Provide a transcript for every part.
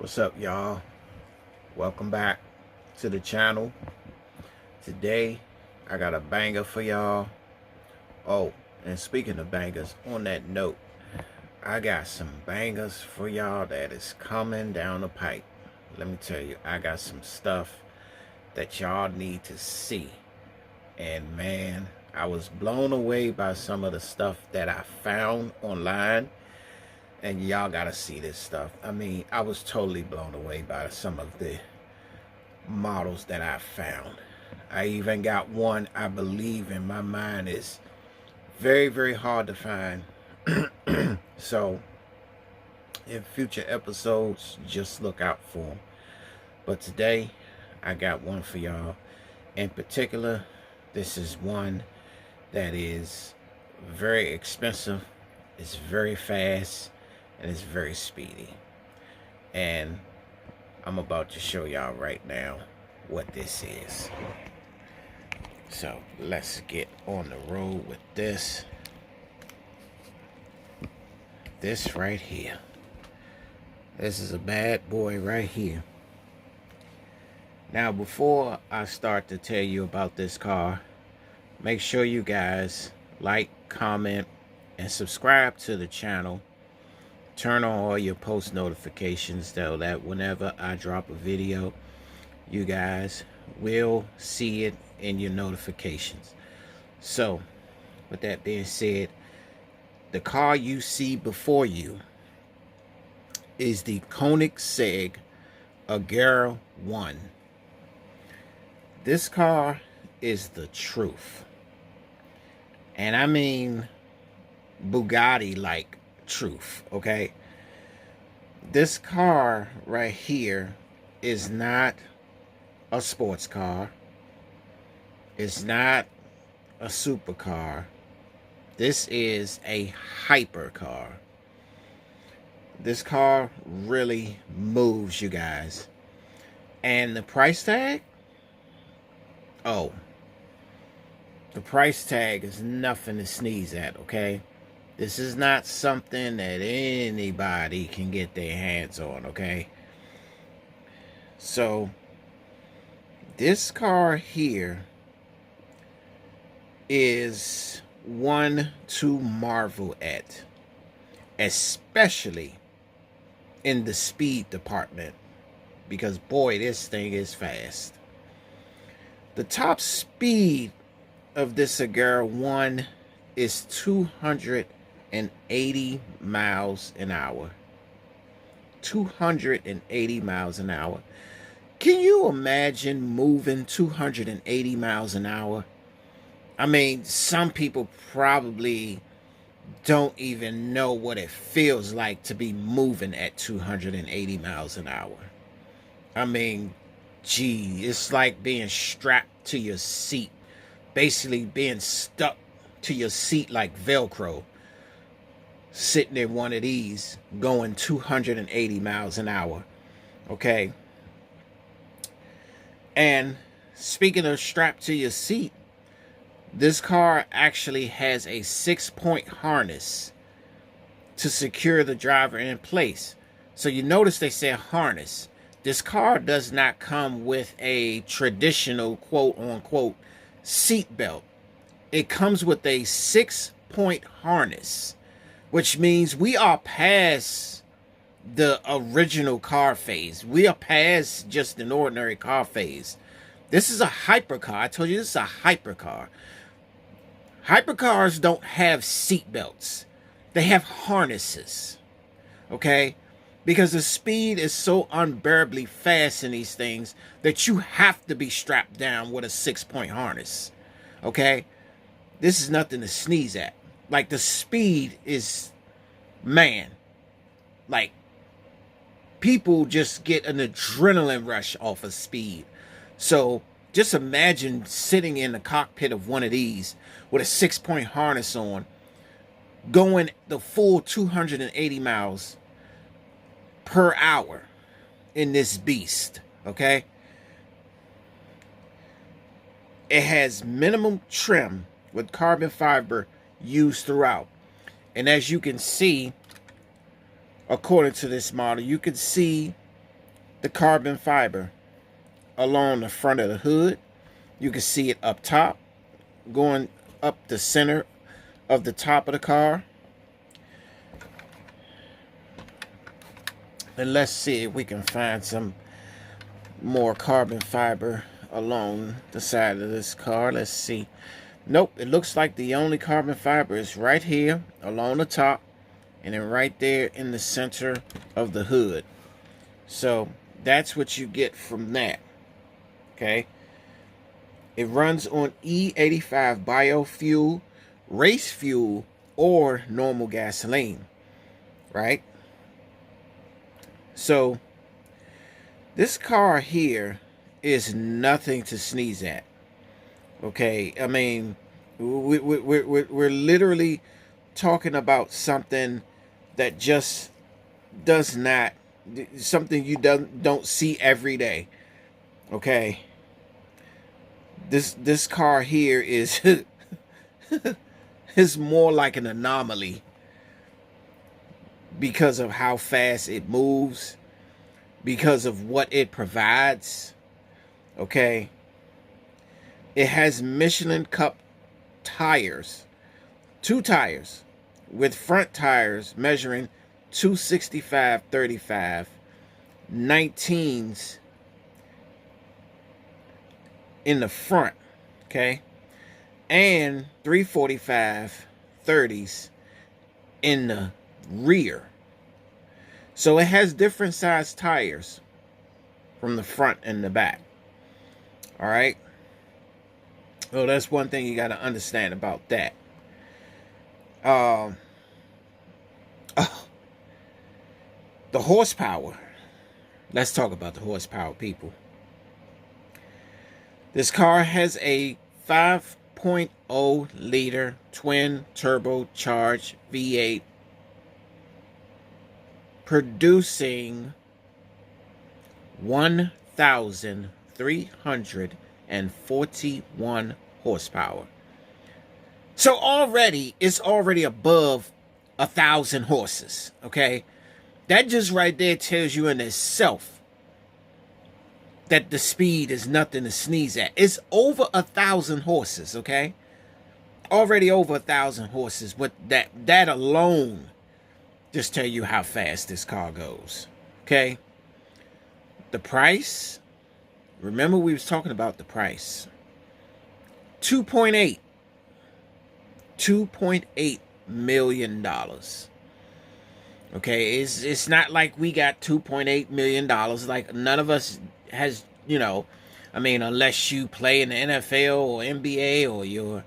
What's up, y'all? Welcome back to the channel. Today I got a banger for y'all. Oh, and speaking of bangers, on that note, I got some bangers for y'all that is coming down the pipe. Let me tell you, I got some stuff that y'all need to see. And man, I was blown away by some of the stuff that I found online. And y'all gotta see this stuff. I mean, I was totally blown away by some of the models that I found. I even got one I believe in my mind is very, very hard to find. So in future episodes, just look out for them. But today, I got one for y'all. In particular, this is one that is very expensive. It's very fast. And it's very speedy. And I'm about to show y'all right now what this is. So let's get on the road with this. This right here. This is a bad boy right here. Now, before I start to tell you about this car, make sure you guys like, comment, and subscribe to the channel. Turn on all your post notifications so that whenever I drop a video, you guys will see it in your notifications. So, with that being said, the car you see before you is the Koenigsegg Agera 1. This car is the truth. And I mean Bugatti-like truth, okay? This car right here is not a sports car. It's not a supercar. This is a hypercar. This car really moves, you guys. And the price tag? Oh, the price tag is nothing to sneeze at, okay? This is not something that anybody can get their hands on, okay? So, this car here is one to marvel at, especially in the speed department, because boy, this thing is fast. The top speed of this Agera 1 is 280 miles an hour. 280 miles an hour. Can you imagine moving 280 miles an hour? I mean, some people probably don't even know what it feels like to be moving at 280 miles an hour. I mean, gee, it's like being strapped to your seat. Basically being stuck to your seat like Velcro. Sitting in one of these going 280 miles an hour. Okay. And speaking of strapped to your seat, this car actually has a 6-point harness to secure the driver in place. So you notice they say harness. This car does not come with a traditional quote unquote seat belt. It comes with a 6-point harness, which means we are past the original car phase. We are past just an ordinary car phase. This is a hypercar. I told you this is a hypercar. Hypercars don't have seat belts. They have harnesses. Okay? Because the speed is so unbearably fast in these things that you have to be strapped down with a 6-point harness. Okay? This is nothing to sneeze at. Like, the speed is, man, like, people just get an adrenaline rush off of speed. So just imagine sitting in the cockpit of one of these with a 6-point harness on, going the full 280 miles per hour in this beast, okay? It has minimum trim with carbon fiber used throughout. And as you can see, according to this model, you can see the carbon fiber along the front of the hood. You can see it up top, going up the center of the top of the car. And let's see if we can find some more carbon fiber along the side of this car. Let's see. Nope, it looks like the only carbon fiber is right here along the top, and then right there in the center of the hood. So that's what you get from that. Okay. It runs on E85 biofuel, race fuel, or normal gasoline. Right? So this car here is nothing to sneeze at. Okay, I mean, we're literally talking about something that just does not, something you don't see every day. Okay, this car here is is more like an anomaly because of how fast it moves, because of what it provides. Okay, it has Michelin Cup tires, 2 tires, with front tires measuring 265/35, 19s in the front, okay, and 345/30s in the rear. So it has different size tires from the front and the back. All right. Well, that's one thing you got to understand about that. The horsepower. Let's talk about the horsepower, people. This car has a 5.0 liter twin turbocharged V8 producing 1,341 horsepower. So it's already above 1,000 horses. Okay, that just right there tells you in itself that the speed is nothing to sneeze at. It's over 1,000 horses. Okay, already over 1,000 horses. But that alone just tell you how fast this car goes. Okay, the price. Remember, we was talking about the price. $2.8 million. Okay, it's not like we got $2.8 million. Like, none of us has, I mean, unless you play in the NFL or NBA or you're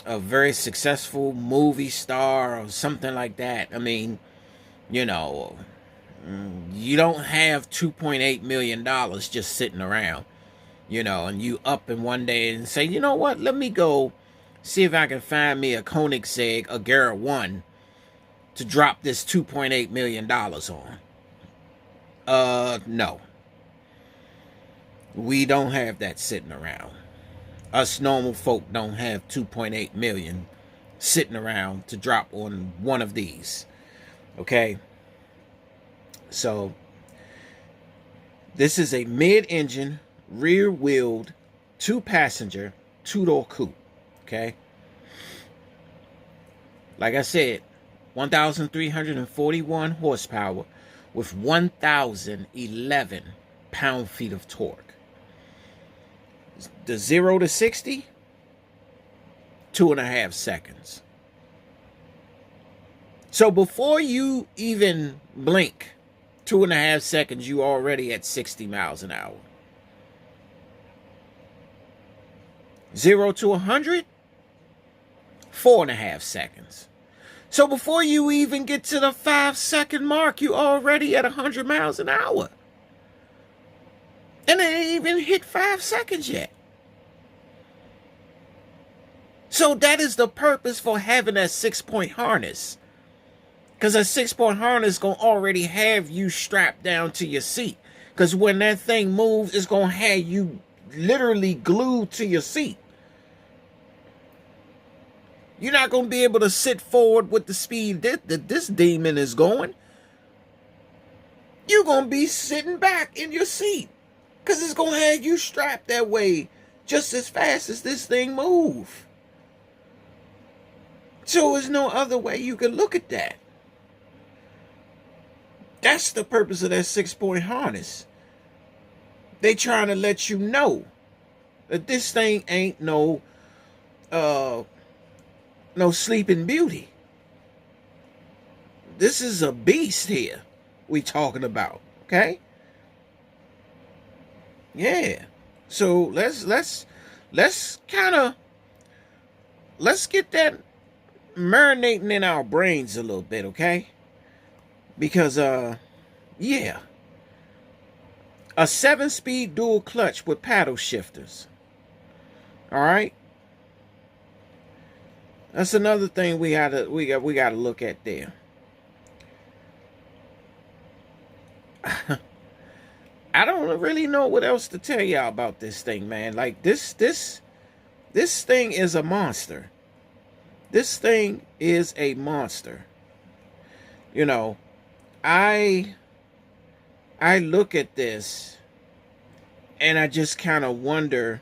a very successful movie star or something like that. I mean, you don't have $2.8 million just sitting around, and you up in one day and say, you know what, let me go see if I can find me a Koenigsegg Agera 1 to drop this $2.8 million on. No. We don't have that sitting around. Us normal folk don't have 2.8 million sitting around to drop on one of these. Okay? So, this is a mid-engine, rear-wheeled, 2-passenger, 2-door coupe. Okay? Like I said, 1,341 horsepower with 1,011 pound-feet of torque. The 0 to 60, 2.5 seconds. So before you even blink, 2.5 seconds, you already at 60 miles an hour. 0 to 100, 4.5 seconds. So before you even get to the 5-second mark, you already at 100 miles an hour. And it ain't even hit 5 seconds yet. So that is the purpose for having that 6-point harness. Because a 6-point harness going to already have you strapped down to your seat. Because when that thing moves, it's going to have you literally glued to your seat. You're not going to be able to sit forward with the speed that this demon is going. you're going to be sitting back in your seat because it's going to have you strapped that way just as fast as this thing move. So there's no other way you can look at that. That's the purpose of that 6-point harness. They trying to let you know that this thing ain't no Sleeping Beauty. This is a beast here we talking about, okay? Yeah. So let's get that marinating in our brains a little bit, okay? Because yeah. A 7-speed dual clutch with paddle shifters. All right? That's another thing we gotta look at there. I don't really know what else to tell y'all about this thing, man. Like this thing is a monster. This thing is a monster. You know, I look at this and I just kind of wonder,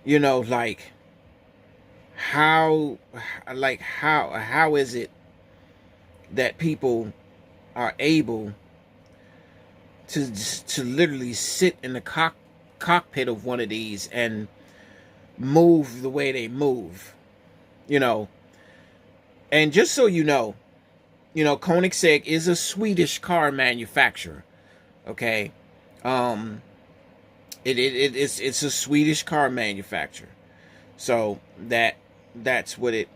you know, like how is it that people are able to literally sit in the cockpit of one of these and move the way they move, you know? And just so you know, Koenigsegg is a Swedish car manufacturer. Okay, it's a Swedish car manufacturer. So that's what it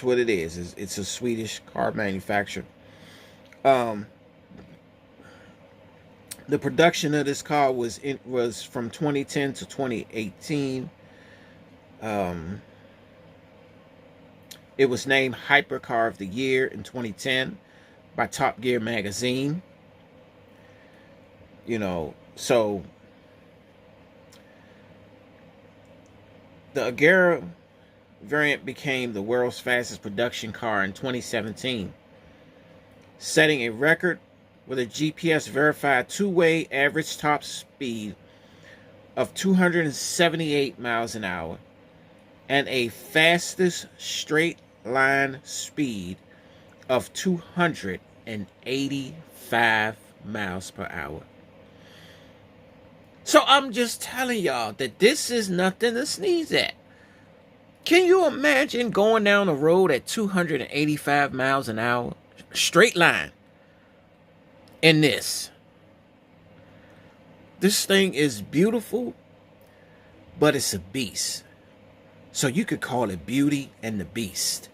is. It's a Swedish car manufacturer. The production of this car was from 2010 to 2018. It was named Hypercar of the Year in 2010 by Top Gear magazine. You know, so the Agera variant became the world's fastest production car in 2017, setting a record with a GPS verified two-way average top speed of 278 miles an hour and a fastest straight line speed of 285 miles per hour. So I'm just telling y'all that this is nothing to sneeze at. Can you imagine going down the road at 285 miles an hour? Straight line. In this. This thing is beautiful, but it's a beast. So you could call it Beauty and the Beast.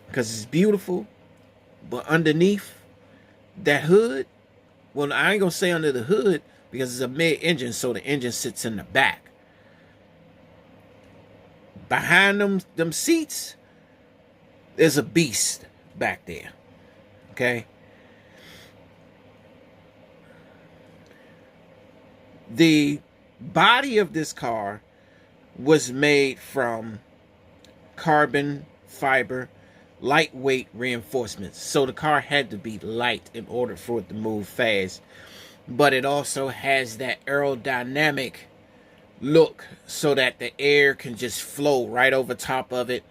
Because it's beautiful, but underneath that hood, well, I ain't going to say under the hood, because it's a mid-engine, so the engine sits in the back. Behind them seats, there's a beast back there. Okay? The body of this car was made from carbon fiber, lightweight reinforcements. So the car had to be light in order for it to move fast. But it also has that aerodynamic look so that the air can just flow right over top of it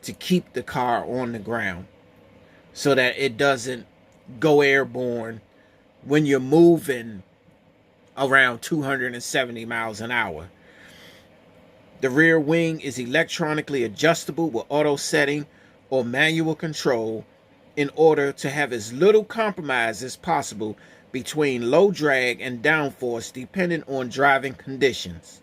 to keep the car on the ground, so that it doesn't go airborne when you're moving around 270 miles an hour. The rear wing is electronically adjustable with auto setting or manual control in order to have as little compromise as possible between low drag and downforce depending on driving conditions.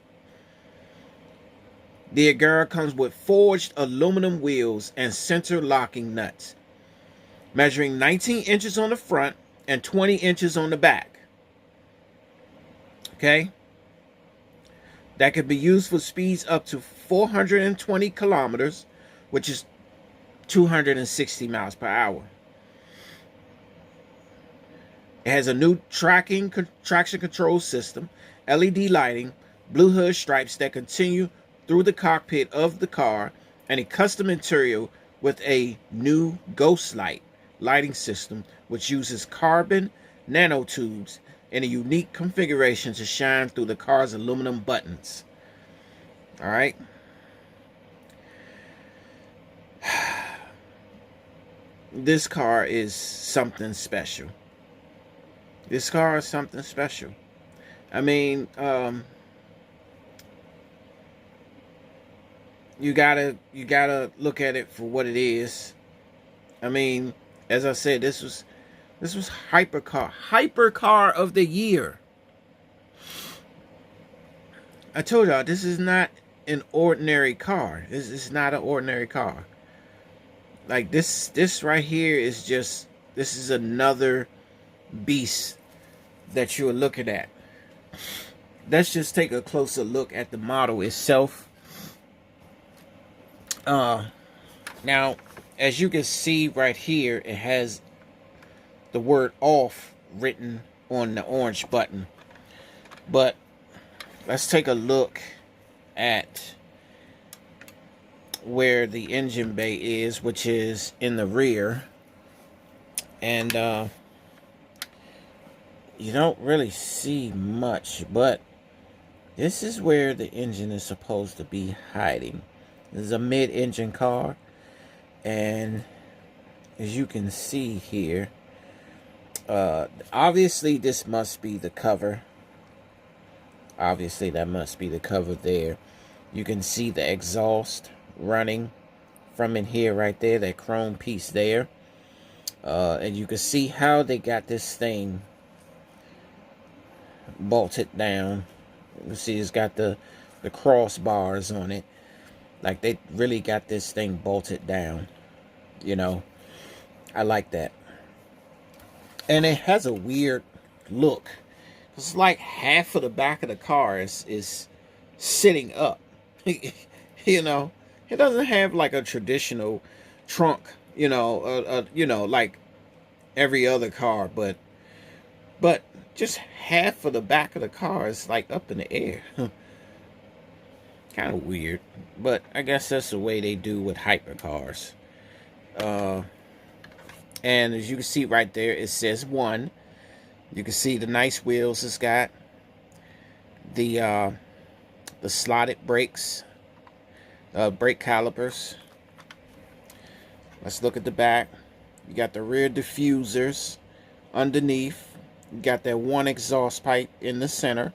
The Agera comes with forged aluminum wheels and center locking nuts, measuring 19 inches on the front and 20 inches on the back. Okay? That can be used for speeds up to 420 kilometers, which is 260 miles per hour. It has a new traction control system, LED lighting, blue hood stripes that continue through the cockpit of the car, and a custom interior with a new ghost lighting system, which uses carbon nanotubes in a unique configuration to shine through the car's aluminum buttons. All right. This car is something special. This car is something special. I mean, you gotta look at it for what it is. I mean, as I said, this was hypercar of the year. I told y'all this is not an ordinary car. This is not an ordinary car. Like this right here is just, this is another beast that you're looking at. Let's just take a closer look at the model itself. Now, as you can see right here, it has the word off written on the orange button. But let's take a look at where the engine bay is, which is in the rear. And you don't really see much, but this is where the engine is supposed to be hiding. This is a mid-engine car, and as you can see here, obviously this must be the cover. Obviously that must be the cover there. You can see the exhaust running from in here right there, that chrome piece there. And you can see how they got this thing bolted down. You see it's got the crossbars on it. Like they really got this thing bolted down. You know, I like that. And it has a weird look. It's like half of the back of the car is sitting up. You know, it doesn't have like a traditional trunk, you know, like every other car, but just half of the back of the car is like up in the air. Kind of weird, but I guess that's the way they do with hypercars. And as you can see right there, it says 1. You can see the nice wheels it's got. The slotted brakes, brake calipers. Let's look at the back. You got the rear diffusers underneath. You got that one exhaust pipe in the center.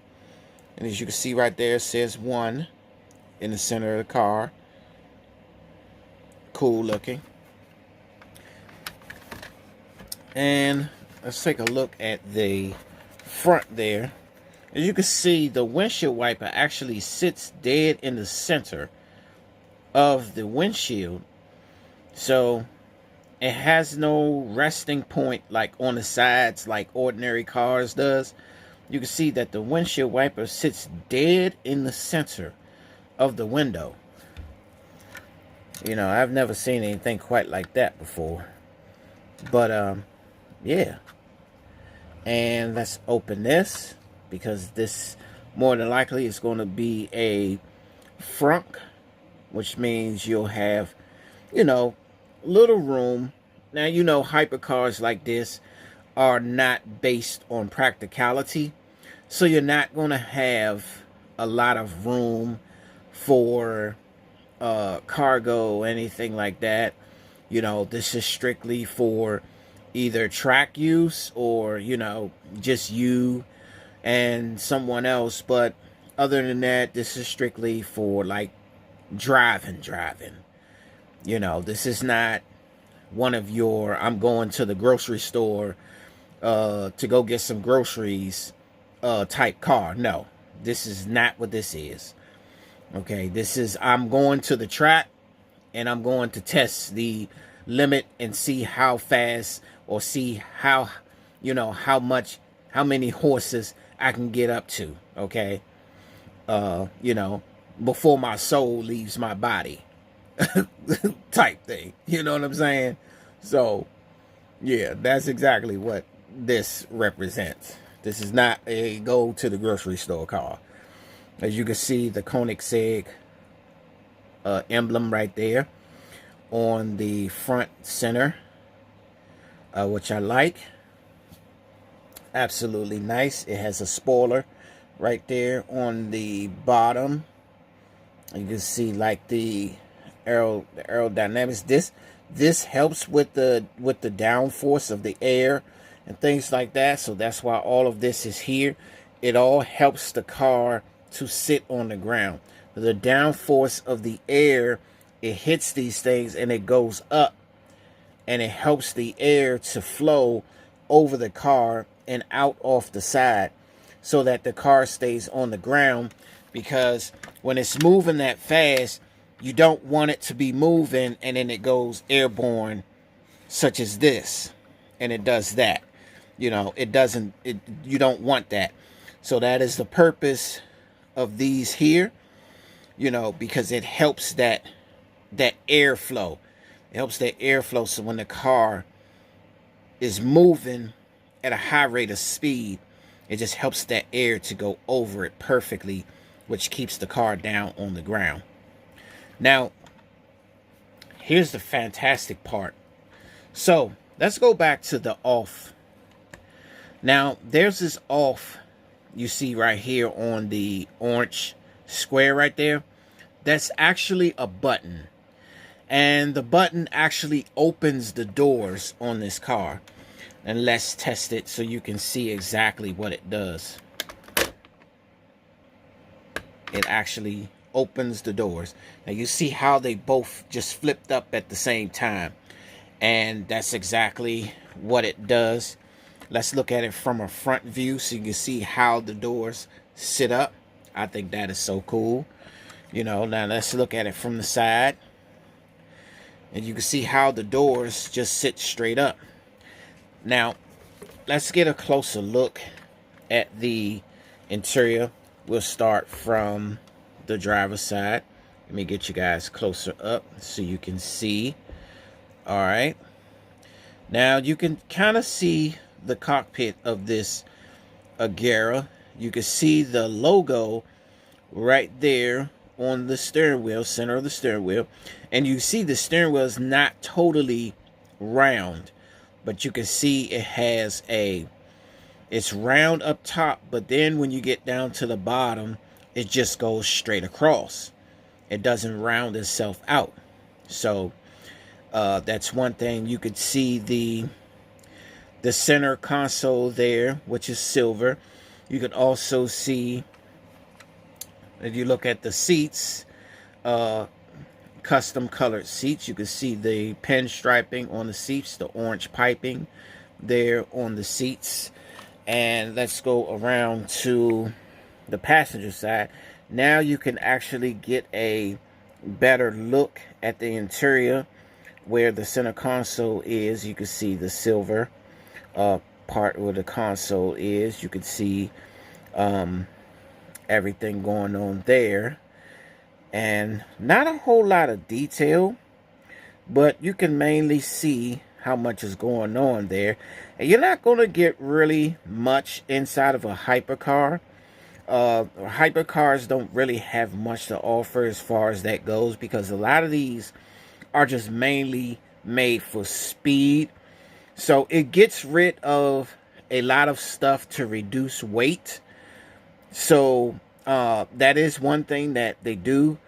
And as you can see right there, it says 1 in the center of the car. Cool looking. And let's take a look at the front there. As you can see, the windshield wiper actually sits dead in the center of the windshield. So it has no resting point like on the sides like ordinary cars does. You can see that the windshield wiper sits dead in the center of the window. You know, I've never seen anything quite like that before. But yeah. And let's open this, because this more than likely is going to be a frunk, which means you'll have, you know, little room. Now, you know, hypercars like this are not based on practicality, so you're not going to have a lot of room for cargo or anything like that. You know, this is strictly for either track use or, you know, just you and someone else. But other than that, this is strictly for like driving. You know, this is not one of your, I'm going to the grocery store to go get some groceries type car. No, this is not what this is. Okay, this is, I'm going to the track and I'm going to test the limit and see how fast, or see how, you know, how many horses I can get up to. Okay, you know, before my soul leaves my body type thing. You know what I'm saying? So yeah, that's exactly what this represents. This is not a go to the grocery store car. As you can see, the Koenigsegg emblem right there on the front center, which I like. absolutely nice. It has a spoiler right there on the bottom. You can see like the aerodynamics. This helps with the downforce of the air and things like that. So that's why all of this is here. It all helps the car to sit on the ground. The downforce of the air, it hits these things and it goes up, and it helps the air to flow over the car and out off the side so that the car stays on the ground. Because when it's moving that fast, you don't want it to be moving and then it goes airborne, such as this, and it does that. You know, you don't want that. So that is the purpose of these here, you know, because it helps that airflow. It helps that airflow, so when the car is moving at a high rate of speed, it just helps that air to go over it perfectly, which keeps the car down on the ground. Now, here's the fantastic part. So, let's go back to the off. Now, there's this off you see right here on the orange square right there. That's actually a button. And the button actually opens the doors on this car. And let's test it so you can see exactly what it does. It actually opens the doors. Now you see how they both just flipped up at the same time. And that's exactly what it does. Let's look at it from a front view so you can see how the doors sit up. I think that is so cool. You know, now let's look at it from the side. And you can see how the doors just sit straight up. Now, let's get a closer look at the interior. We'll start from the driver's side. Let me get you guys closer up so you can see. All right. Now, you can kind of see the cockpit of this Agera. You can see the logo right there on the steering wheel, center of the steering wheel. And you see the steering wheel is not totally round, but you can see it has it's round up top, but then when you get down to the bottom, it just goes straight across. It doesn't round itself out. So that's one thing. You could see the center console there, which is silver. You could also see, if you look at the seats, custom colored seats. You can see the pinstriping on the seats, the orange piping there on the seats. And let's go around to the passenger side. Now you can actually get a better look at the interior where the center console is. You can see the silver part where the console is. You can see everything going on there, and not a whole lot of detail, but you can mainly see how much is going on there. And you're not going to get really much inside of a hypercar. Hypercars don't really have much to offer as far as that goes, because a lot of these are just mainly made for speed. So it gets rid of a lot of stuff to reduce weight. So that is one thing that they do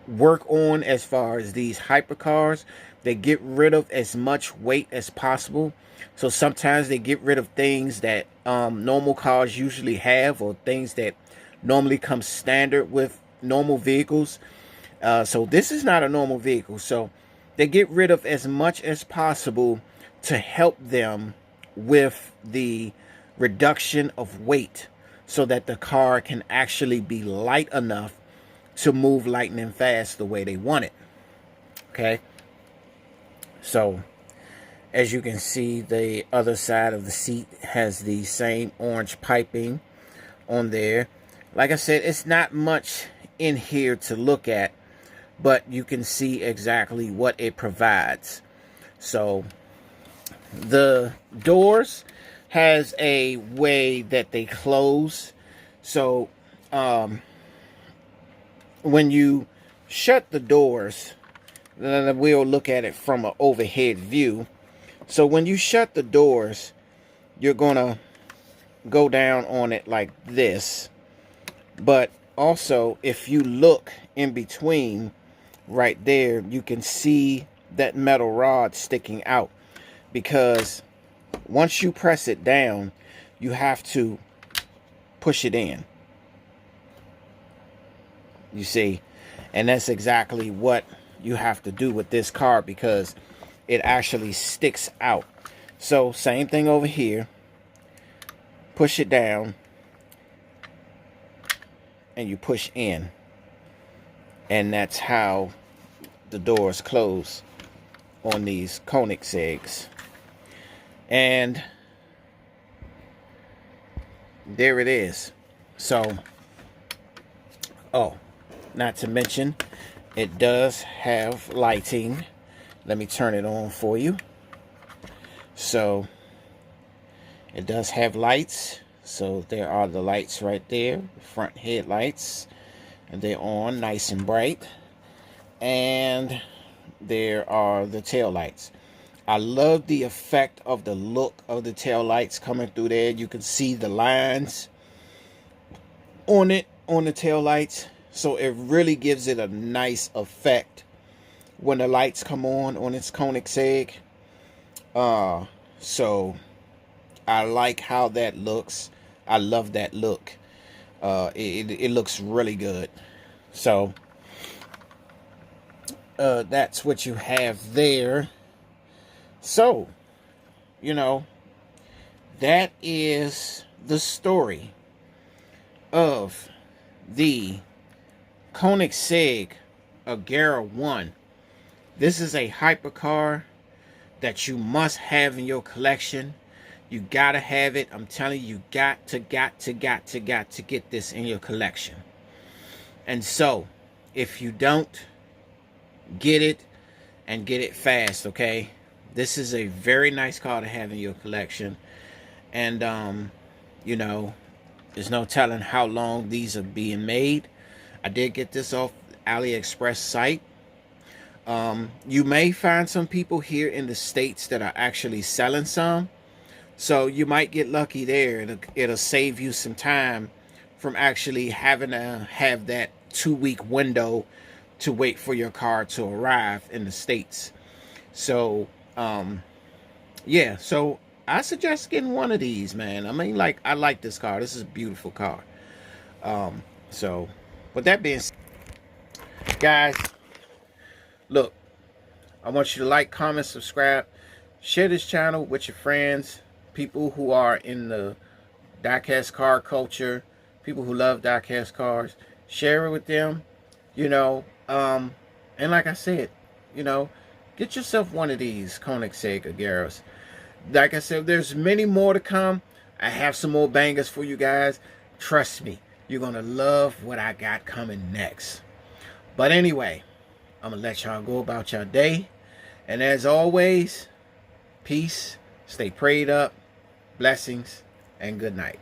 work on as far as these hypercars. They get rid of as much weight as possible. So sometimes they get rid of things that normal cars usually have, or things that normally come standard with normal vehicles. So this is not a normal vehicle. So they get rid of as much as possible to help them with the reduction of weight, so that the car can actually be light enough to move lightning fast the way they want it. Okay. So as you can see, the other side of the seat has the same orange piping on there. Like I said, it's not much in here to look at, but you can see exactly what it provides. So the doors has a way that they close. So when you shut the doors, then we'll look at it from an overhead view. So when you shut the doors, you're gonna go down on it like this. But also, if you look in between right there, you can see that metal rod sticking out, because once you press it down, you have to push it in. You see? And that's exactly what you have to do with this car, because it actually sticks out. So same thing over here. Push it down and you push in. And that's how the doors close on these Koenigseggs. And there it is. So, oh, not to mention, it does have lighting. Let me turn it on for you. So, it does have lights. So, there are the lights right there, front headlights. And they're on nice and bright. And there are the tail lights. I love the effect of the look of the tail lights coming through there. You can see the lines on it, on the tail lights. So it really gives it a nice effect when the lights come on its Koenigsegg. So I like how that looks. I love that look. It looks really good. So that's what you have there. So, you know, that is the story of the Koenigsegg Agera 1. This is a hypercar that you must have in your collection. You gotta have it. I'm telling you, you got to get this in your collection. And so, if you don't, get it, and get it fast, okay? This is a very nice car to have in your collection. And, you know, there's no telling how long these are being made. I did get this off AliExpress site. You may find some people here in the States that are actually selling some. So you might get lucky there. It'll save you some time from actually having to have that 2-week window to wait for your car to arrive in the States. So, yeah, so I suggest getting one of these, man. I mean, like, I like this car. This is a beautiful car. So, with that being said, guys, look, I want you to like, comment, subscribe, share this channel with your friends, people who are in the diecast car culture, people who love diecast cars. Share it with them, you know. And like I said, you know, get yourself one of these Koenigsegg Ageras. Like I said, there's many more to come. I have some more bangers for you guys. Trust me, you're going to love what I got coming next. But anyway, I'm going to let y'all go about your day. And as always, peace, stay prayed up, blessings, and good night.